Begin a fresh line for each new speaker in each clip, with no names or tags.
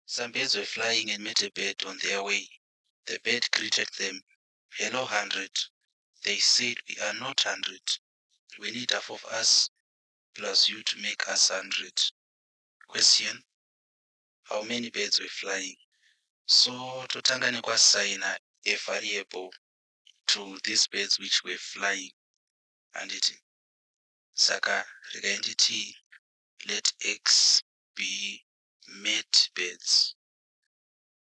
Some birds were flying and met a bird on their way. The bird greeted them. "Hello, 100. They said, "We are not 100. We need half of us plus you to make us 100. Question: how many birds were flying? So totanga nekuassigna a variable to these birds which were flying. And it saka rikainditi let x be met birds.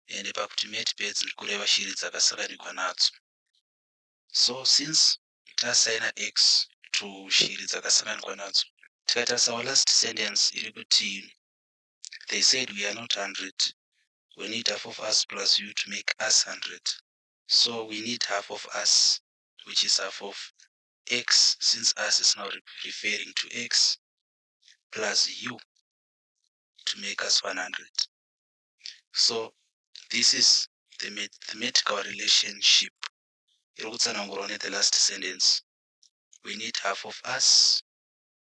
And pakuti met birds ndikureva shiri dzakasanganikwa nadzo. So since taassigna x to shiri dzakasanganikwa nadzo, tikatarisa our last sentence iri kuti they said we are not 100. We need half of us plus you to make us 100. So we need half of us, which is half of x, since us is now referring to x, plus you to make us 100. So this is the mathematical relationship. The last sentence. We need half of us,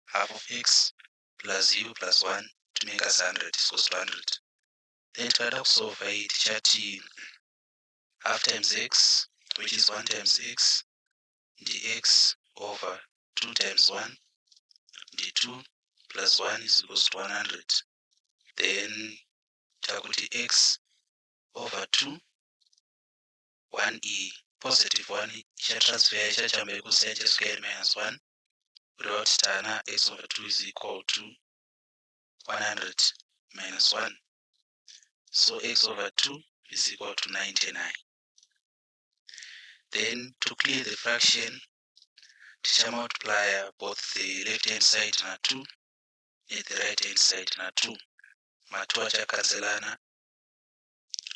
half of x, plus u plus 1 to make us 100 is equals to 100. Then try to solve it. Chati half times x, which is 1 times x, dx over 2 times 1, d2 plus 1 is equals to 100. Then takuti x over 2, 1e, positive 1, transfer ichachamba equals h squared minus 1, without tana x over 2 is equal to 100 minus 1. So x over 2 is equal to 99. Then to clear the fraction, teacher multiply both the left hand side na 2 and the right hand side na 2. Matu achakanzelana.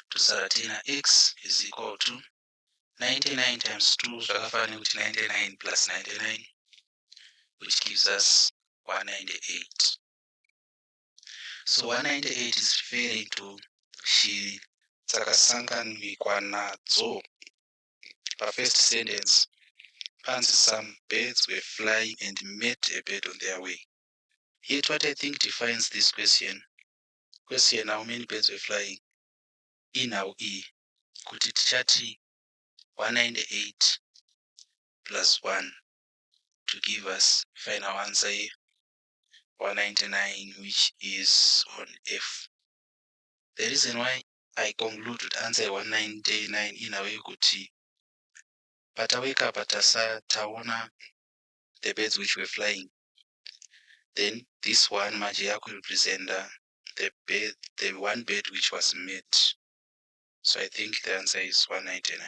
Tusaratina x is equal to 99 times 2, zvakafanana kuti 99 plus 99, which gives us 198. So 198 is referring to shiri dzakasanganikwa nadzo. First sentence, panzi some birds were flying and met a bird on their way. Yet what I think defines this question, how many birds were flying, in our e, kuti tichati 198 plus 1 to give us final answer 199, which is on F. The reason why I conclude to answer 199 in a way kuti pataweka patasa taona the birds which were flying, then this one maji could represent the one bird which was met. So I think the answer is 199.